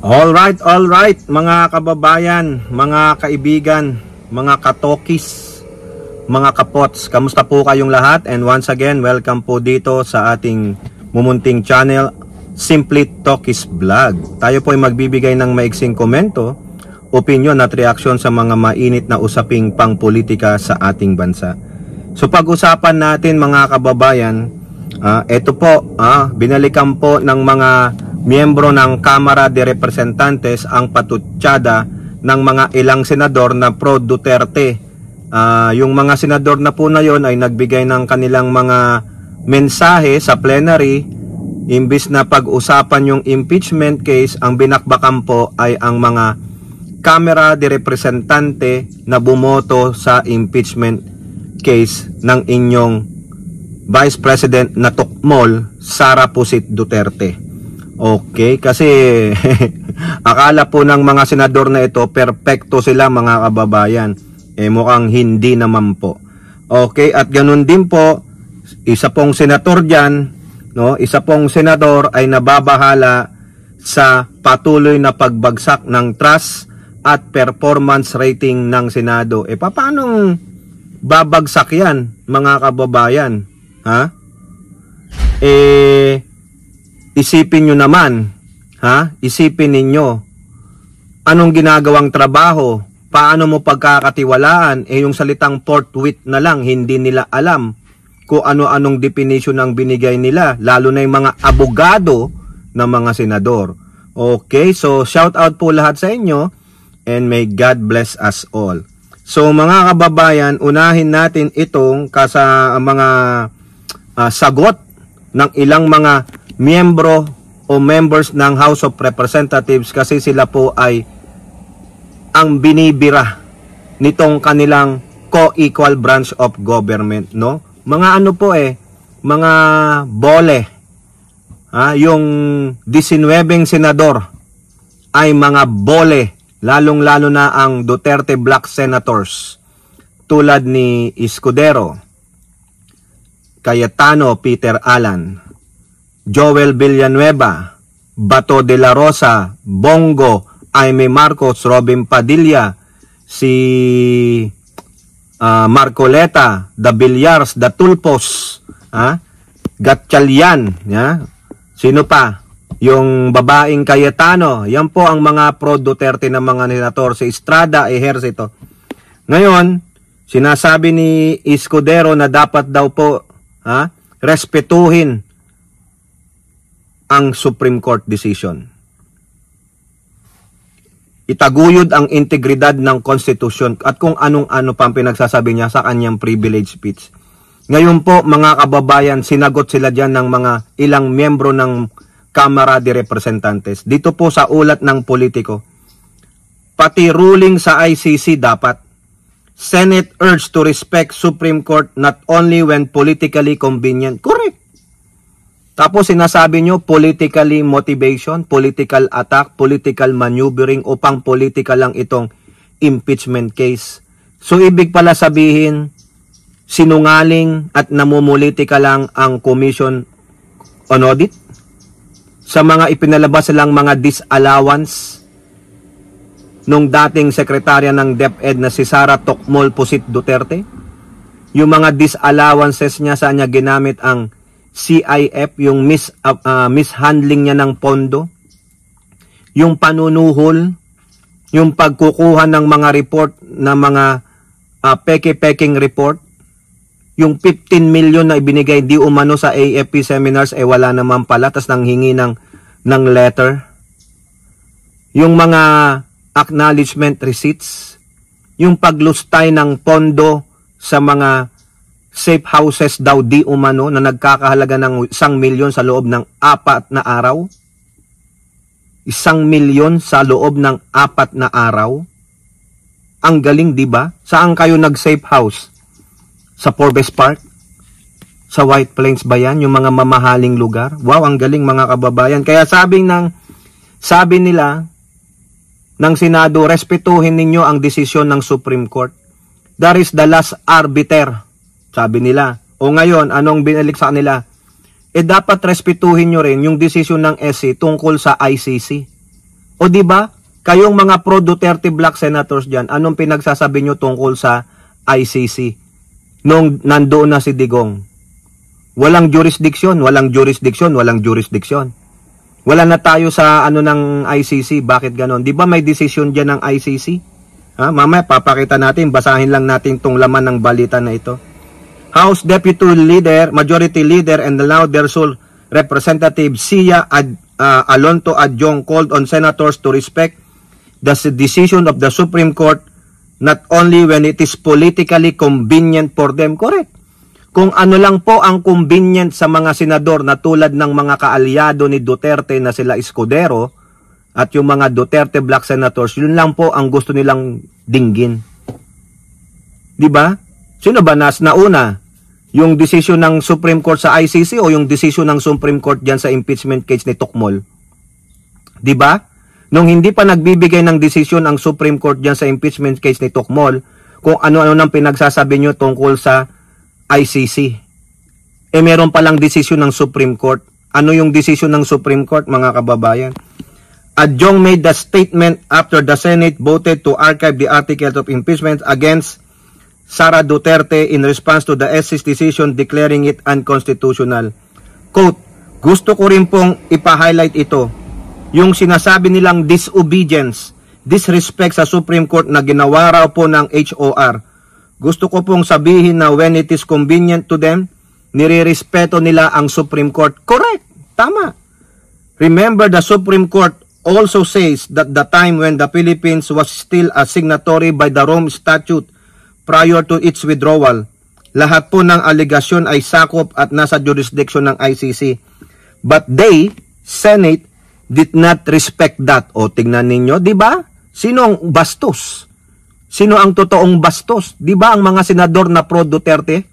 All right, mga kababayan, mga kaibigan, mga katokis, mga kapots, kamusta po kayong lahat? And once again, welcome po dito sa ating mumunting channel, Simply Tokis Vlog. Tayo po ay magbibigay ng maiksing komento, opinion at reaksyon sa mga mainit na usaping pangpolitika sa ating bansa. So pag-usapan natin mga kababayan, ito po, binalikan po ng mga miyembro ng Kamara de Representantes ang patutsada ng mga ilang senador na pro Duterte. Yung mga senador na po na yon ay nagbigay ng kanilang mga mensahe sa plenary. Imbis na pag-usapan yung impeachment case, ang binakbakan po ay ang mga Kamara de Representante na bumoto sa impeachment case ng inyong Vice President na tukmol, Sara Pusit Duterte. Okay, kasi akala po ng mga senador na ito perpekto sila mga kababayan. Mukhang hindi naman po. Okay, at ganun din po, isa pong senator dyan, no? Isa pong senador ay nababahala sa patuloy na pagbagsak ng trust at performance rating ng Senado. Paano babagsak yan mga kababayan? Isipin nyo naman, isipin ninyo, anong ginagawang trabaho, paano mo pagkakatiwalaan, yung salitang forthwith na lang, hindi nila alam kung ano-anong definition ang binigay nila, lalo na yung mga abogado ng mga senador. Okay, so shout out po lahat sa inyo, and may God bless us all. So mga kababayan, unahin natin itong mga sagot ng ilang mga miyembro o members ng House of Representatives, kasi sila po ay ang binibira nitong kanilang co-equal branch of government, no? Mga ano po mga bole. Yung 19 senador ay mga bole, lalong-lalo na ang Duterte Black Senators tulad ni Escudero, Cayetano Peter Alan, Joel Villanueva, Bato de la Rosa, Bongo, Aimee Marcos, Robin Padilla, si Marcoleta, The Villars, The Tulfos, Gatchalian, sino pa? Yung babaeng Cayetano, yan po ang mga pro Duterte na mga senator, si Estrada, Ejercito. Ngayon, sinasabi ni Escudero na dapat daw po respetuhin ang Supreme Court decision. Itaguyod ang integridad ng konstitusyon at kung anong-ano pa ang pinagsasabi niya sa kanyang privilege speech. Ngayon po mga kababayan, sinagot sila dyan ng mga ilang miyembro ng Kamara de Representantes. Dito po sa ulat ng politiko, pati ruling sa ICC dapat. Senate urged to respect Supreme Court not only when politically convenient. Correct. Tapos sinasabi nyo, politically motivation, political attack, political maneuvering, upang political lang itong impeachment case. So ibig pala sabihin, sinungaling at namumulitika lang ang Commission on Audit sa mga ipinalabas silang mga disallowance nung dating sekretarya ng DepEd na si Sara Tukmol Pusit Duterte. Yung mga disallowances niya, saan niya ginamit ang CIF, yung mishandling niya ng pondo, yung panunuhol, yung pagkukuha ng mga report na mga peke-peking report, yung 15 million na ibinigay di umano sa AFP seminars, wala naman pala, tas nanghingi ng letter, yung mga acknowledgement receipts, yung paglustay ng pondo sa mga safe houses daw di umano na nagkakahalaga ng 1 milyon sa loob ng 4 na araw. 1 milyon sa loob ng 4 na araw. Ang galing, di ba? Saan kayo nag-safe house? Sa Forbes Park? Sa White Plains ba yan? Yung mga mamahaling lugar? Wow, ang galing mga kababayan. Kaya sabi nila ng Senado, respetuhin ninyo ang desisyon ng Supreme Court. That is the last arbiter. Sabi nila. O ngayon, anong binalik sa kanila? Dapat respetuhin nyo rin yung desisyon ng SC tungkol sa ICC. O di ba? Kayong mga pro-Duterte black senators dyan, anong pinagsasabi nyo tungkol sa ICC? Nung nandoon na si Digong. Walang jurisdiction, walang jurisdiction, walang jurisdiction. Wala na tayo sa ano ng ICC. Bakit ganon? Di ba may decision dyan ng ICC? Ha? Mamaya papakita natin, basahin lang natin tong laman ng balita na ito. House Deputy Leader, Majority Leader, and now their sole Representative Sia Alonto Adjong called on senators to respect the decision of the Supreme Court not only when it is politically convenient for them. Correct. Kung ano lang po ang convenient sa mga senador na tulad ng mga kaalyado ni Duterte na sila Escudero at yung mga Duterte black senators, yun lang po ang gusto nilang dinggin. Di ba? Sino ba nauna? Yung decision ng Supreme Court sa ICC o yung decision ng Supreme Court dyan sa impeachment case ni Tokmol? Di ba? Nung hindi pa nagbibigay ng desisyon ang Supreme Court dyan sa impeachment case ni Tokmol, kung ano-ano nang pinagsasabi nyo tungkol sa ICC. Meron palang desisyon ng Supreme Court. Ano yung desisyon ng Supreme Court, mga kababayan? Adjong made the statement after the Senate voted to archive the articles of impeachment against Sara Duterte in response to the SC's decision declaring it unconstitutional. Quote, gusto ko rin pong ipa-highlight ito. Yung sinasabi nilang disobedience, disrespect sa Supreme Court na ginawa raw po ng HOR. Gusto ko pong sabihin na when it is convenient to them, nire-respeto nila ang Supreme Court. Correct. Tama. Remember, the Supreme Court also says that the time when the Philippines was still a signatory by the Rome Statute prior to its withdrawal, lahat po ng aligasyon ay sakop at nasa jurisdiction ng ICC. But they, Senate, did not respect that. O, tignan ninyo, di ba? Sino ang bastos? Sino ang totoong bastos? Di ba ang mga senador na pro-Duterte?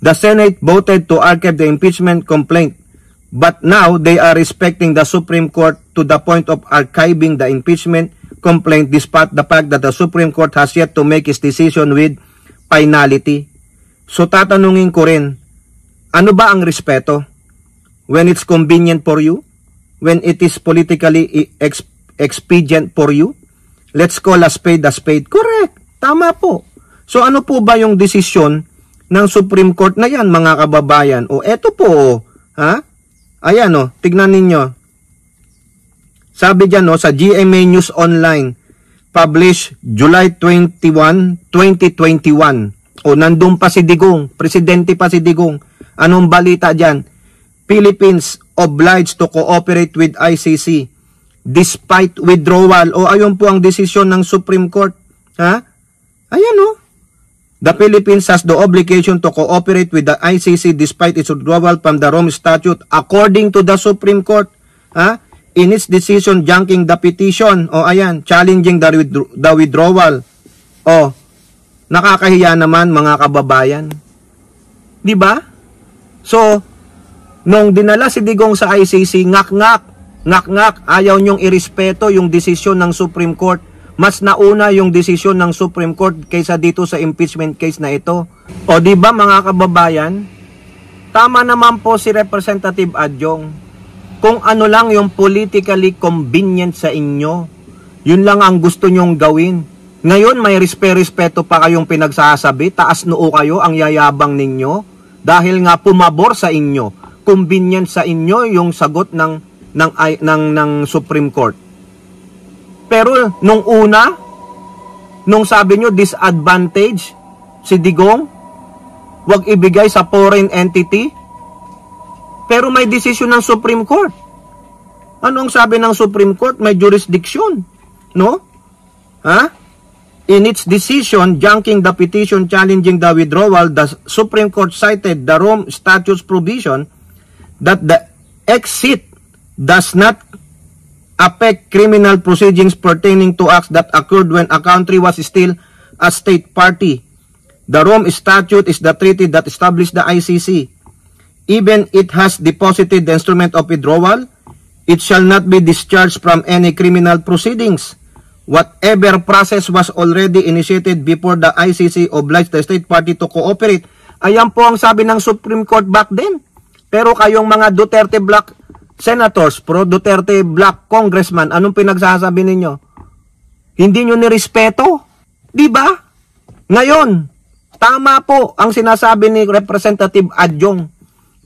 The Senate voted to archive the impeachment complaint, but now they are respecting the Supreme Court to the point of archiving the impeachment complaint despite the fact that the Supreme Court has yet to make its decision with finality. So tatanungin ko rin, ano ba ang respeto? When it's convenient for you? When it is politically expedient for you? Let's call a spade a spade. Correct. Tama po. So ano po ba yung desisyon ng Supreme Court na yan, mga kababayan? O eto po, ha? Ayan o, tignan ninyo. Sabi dyan sa GMA News Online, published July 21, 2021. O nandun pa si Digong, presidente pa si Digong. Anong balita dyan? Philippines obliged to cooperate with ICC despite withdrawal. O ayun po ang desisyon ng Supreme Court. Ha? Ayan o. The Philippines has the obligation to cooperate with the ICC despite its withdrawal from the Rome Statute according to the Supreme Court. Ha? In its decision junking the petition. O ayan, challenging the withdrawal. O, nakakahiya naman mga kababayan. Di ba? So, nung dinala si Digong sa ICC, ngak-ngak, ayaw nyong irespeto yung desisyon ng Supreme Court. Mas nauna yung desisyon ng Supreme Court kaysa dito sa impeachment case na ito. O di ba mga kababayan, tama naman po si Representative Adjong. Kung ano lang yung politically convenient sa inyo, yun lang ang gusto nyong gawin. Ngayon may respeto pa kayong pinagsasabi, taas noo kayo, ang yayabang ninyo, dahil nga pumabor sa inyo. Convenient sa inyo yung sagot ng Supreme Court. Pero nung una, nung sabi nyo disadvantage si Digong, wag ibigay sa foreign entity, pero may decision ng Supreme Court. Ano ang sabi ng Supreme Court? May jurisdiction, no? Ha? In its decision junking the petition challenging the withdrawal, the Supreme Court cited the Rome Statute's provision that the exit does not affect criminal proceedings pertaining to acts that occurred when a country was still a state party. The Rome Statute is the treaty that established the ICC. Even it has deposited the instrument of withdrawal, it shall not be discharged from any criminal proceedings. Whatever process was already initiated before the ICC obliged the state party to cooperate. Ayan po ang sabi ng Supreme Court back then. Pero kayong mga Duterte Black senators, pro-Duterte black congressman, anong pinagsasabi ninyo? Hindi nyo nirespeto? Di ba? Ngayon, tama po ang sinasabi ni Representative Adjong.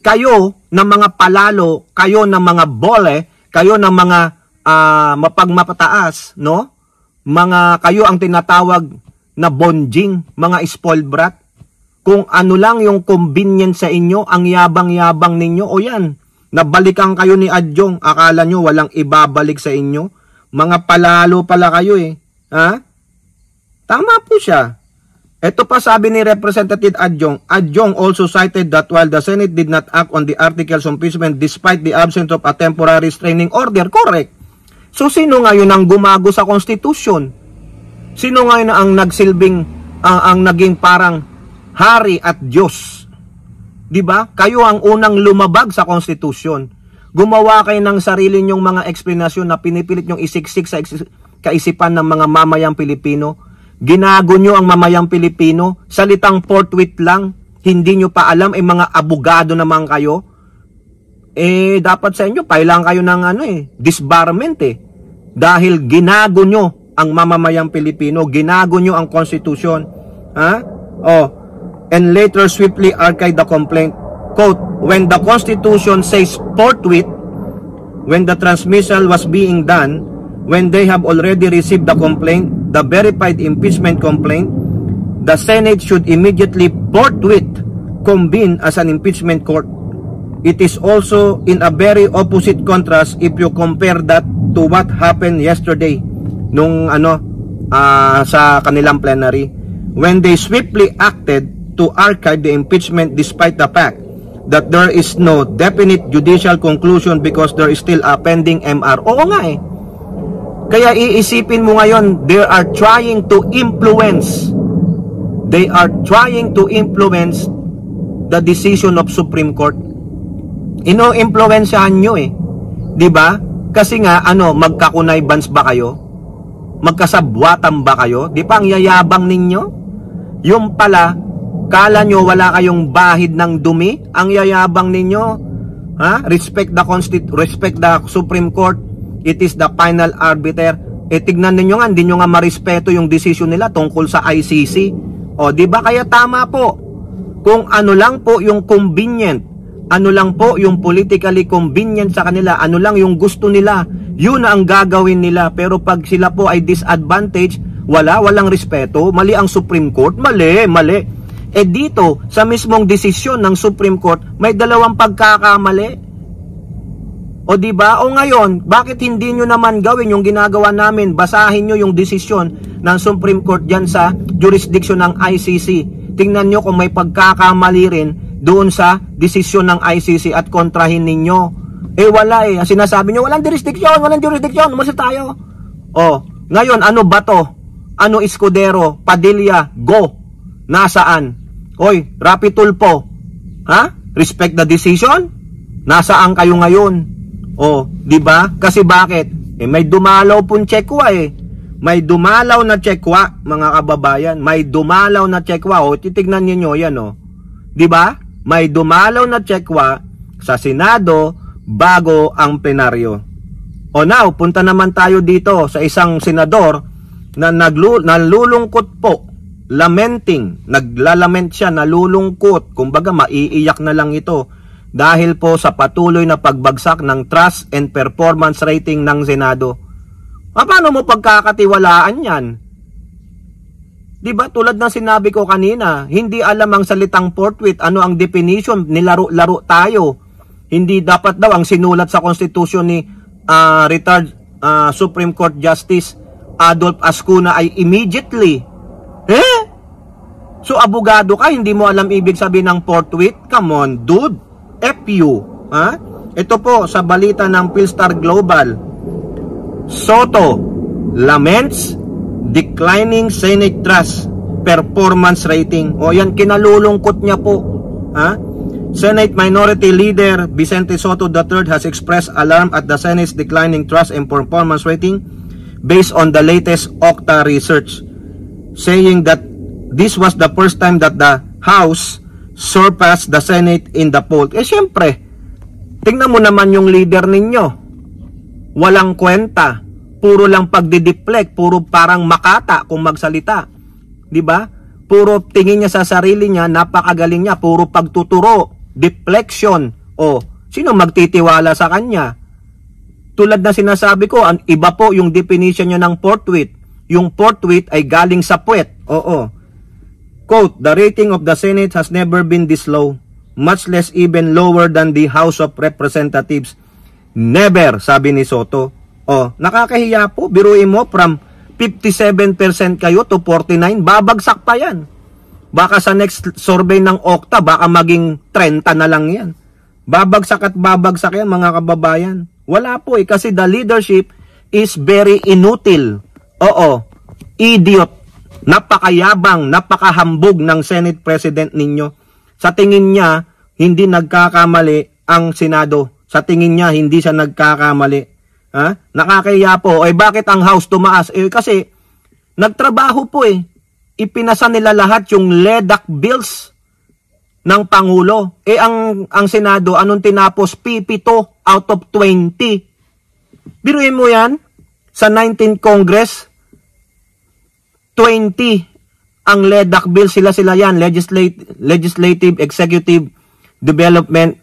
Kayo na mga palalo, kayo na mga bole, kayo na mga mapagmapataas, no? Kayo ang tinatawag na bonjing, mga spoiled brat. Kung ano lang yung convenience sa inyo, ang yabang-yabang ninyo, o yan, nabalikan kayo ni Adjong, akala nyo walang ibabalik sa inyo. Mga palalo pala kayo eh. Ha? Tama po siya. Ito pa sabi ni Representative Adjong. Adjong also cited that while the Senate did not act on the articles of impeachment despite the absence of a temporary restraining order. Correct. So sino ngayon ang gumago sa Constitution? Sino ngayon ang nagsilbing, ang naging parang hari at Diyos? Diba? Kayo ang unang lumabag sa Constitution. Gumawa kayo ng sarili nyong mga eksplanasyon na pinipilit nyong isiksik sa kaisipan ng mga mamayang Pilipino. Ginago nyo ang mamayang Pilipino. Salitang forthwith lang. Hindi nyo pa alam, mga abogado naman kayo. Dapat sa inyo, pailang kayo ng disbarment Dahil ginago nyo ang mamamayang Pilipino. Ginago nyo ang Constitution. Ha? And later swiftly archive the complaint. Quote, when the Constitution says forthwith, when the transmission was being done, when they have already received the complaint, the verified impeachment complaint, the Senate should immediately forthwith convene as an impeachment court. It is also in a very opposite contrast if you compare that to what happened yesterday nung sa kanilang plenary, when they swiftly acted to archive the impeachment despite the fact that there is no definite judicial conclusion because there is still a pending MR. Oo nga Kaya iisipin mo ngayon, they are trying to influence the decision of Supreme Court. Ino-influensyahan nyo di ba? Kasi nga, magkakunaybans ba kayo? Magkasabwatan ba kayo? Di pa ang yayabang ninyo? Yung pala, kala nyo wala kayong bahid ng dumi? Ang yayabang ninyo? Respect the Supreme Court. It is the final arbiter. Tignan ninyo nga, hindi nyo nga marespeto yung decision nila tungkol sa ICC. Di ba? Kaya tama po. Kung ano lang po yung convenient, ano lang po yung politically convenient sa kanila, ano lang yung gusto nila, yun ang gagawin nila. Pero pag sila po ay disadvantage, walang respeto, mali ang Supreme Court, mali. Dito, sa mismong desisyon ng Supreme Court, may dalawang pagkakamali. Di ba? Ngayon, bakit hindi nyo naman gawin yung ginagawa namin? Basahin nyo yung desisyon ng Supreme Court dyan sa jurisdiction ng ICC. Tingnan nyo kung may pagkakamali rin doon sa desisyon ng ICC at kontrahin ninyo. Wala Ang sinasabi nyo, walang jurisdiction. Umalis tayo. Ngayon, ano ba to? Ano Escudero? Padilla? Go. Nasaan? Rapi Tulfo. Respect the decision? Nasaan kayo ngayon? Di ba? Kasi bakit? May dumalaw pong tsekwa May dumalaw na tsekwa, mga kababayan. May dumalaw na tsekwa. Titignan niyo yan Di ba? May dumalaw na tsekwa sa Senado bago ang plenaryo. Now, punta naman tayo dito sa isang senador na nalulungkot po. Naglalament siya, nalulungkot. Kumbaga, maiiyak na lang ito. Dahil po sa patuloy na pagbagsak ng trust and performance rating ng Senado. Paano mo pagkakatiwalaan yan? Diba, tulad ng sinabi ko kanina, hindi alam ang salitang forthwith, ano ang definition, nilaro-laro tayo. Hindi dapat daw ang sinulat sa Constitution ni retired Supreme Court Justice Adolf Ascuna ay immediately. So, abogado ka, hindi mo alam ibig sabihin ng forthwith? Come on, dude. FU. Ito po sa balita ng Philstar Global. Soto laments declining Senate trust performance rating. Yan, kinalulungkot niya po. Senate Minority Leader Vicente Soto III has expressed alarm at the Senate's declining trust and performance rating based on the latest Okta research, saying that this was the first time that the House surpassed the Senate in the poll. Siyempre, Tingnan mo naman yung leader ninyo. Walang kwenta. Puro lang pagdideflect, puro parang makata kung magsalita. 'Di ba? Puro tingin niya sa sarili niya, napakagaling niya, puro pagtuturo, deflection. O, sino magtitiwala sa kanya? Tulad na sinasabi ko, iba po yung definition niya ng forthwith. Yung forthwith ay galing sa puwet. Oo. Quote, "The rating of the Senate has never been this low, much less even lower than the House of Representatives." Never, sabi ni Soto. O, nakakahiya po. Biruin mo, from 57% kayo to 49, babagsak pa yan. Baka sa next survey ng Okta, baka maging 30 na lang yan. Babagsak at babagsak yan, mga kababayan. Wala po kasi the leadership is very inutil. Oo, idiot. Napakayabang, napakahambog ng Senate President ninyo. Sa tingin niya, hindi nagkakamali ang Senado. Sa tingin niya, hindi siya nagkakamali. Ha? Nakakahiya po. Bakit ang House tumaas? Kasi nagtrabaho po Ipinasa nila lahat yung LEDAC bills ng Pangulo. Ang Senado, anong tinapos? P7 out of 20. Biruin mo yan, sa 19th Congress, 20 ang LEDAC bill. Sila yan, Legislative, Executive Development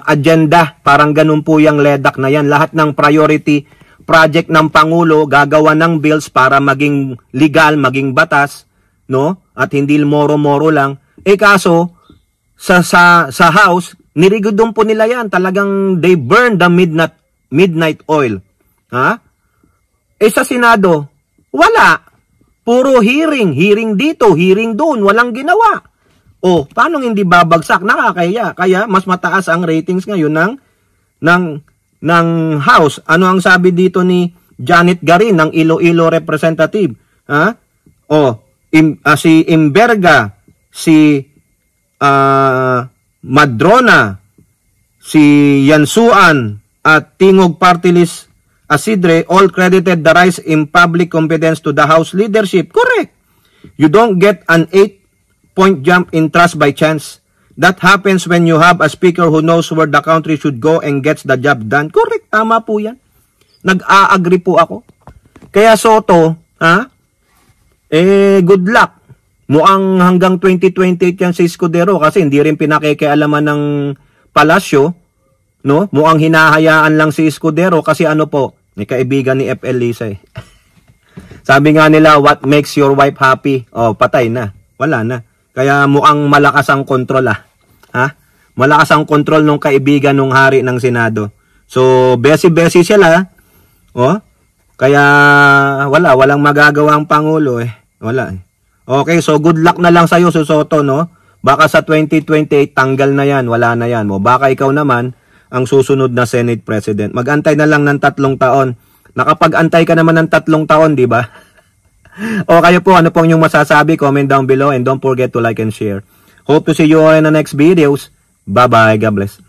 Agenda. Parang ganun po yung LEDAC na yan. Lahat ng priority project ng Pangulo gagawa ng bills para maging legal, maging batas, no? At hindi moro-moro lang. Kaso sa House, nirigudon po nila yan. Talagang they burn the midnight oil. Ha? Sa Senado, wala. Puro hearing dito, hearing doon, walang ginawa. Paano hindi babagsak? Nakakaya. Kaya mas mataas ang ratings ngayon ng House. Ano ang sabi dito ni Janet Garin ng Iloilo Representative? Ha? Si Imberga, si Madrona, si Yansuan at Tingog Party List Asidre all credited the rise in public confidence to the House leadership. Correct. You don't get an 8-point jump in trust by chance. That happens when you have a speaker who knows where the country should go and gets the job done. Correct. Tama po yan. Nag-a-agree po ako. Kaya Soto, good luck. Mukhang hanggang 2028 yan si Escudero kasi hindi rin pinakikialaman ng palasyo. No? Mukhang hinahayaan lang si Escudero kasi ano po, may kaibigan ni FL Lisa Sabi nga nila, what makes your wife happy? Patay na. Wala na. Kaya mukhang malakas ang kontrol Malakas ang kontrol ng kaibigan ng hari ng Senado. So, besi-besi sila. Kaya walang magagawa ang Pangulo Wala Okay, so good luck na lang sa'yo, Soto, no? Baka sa 2028, tanggal na yan, wala na yan. Baka ikaw naman, ang susunod na Senate President. Mag-antay na lang ng 3 taon. Nakapag-antay ka naman ng 3 taon, di ba? Kayo po, ano pong yung masasabi? Comment down below and don't forget to like and share. Hope to see you all in the next videos. Bye-bye. God bless.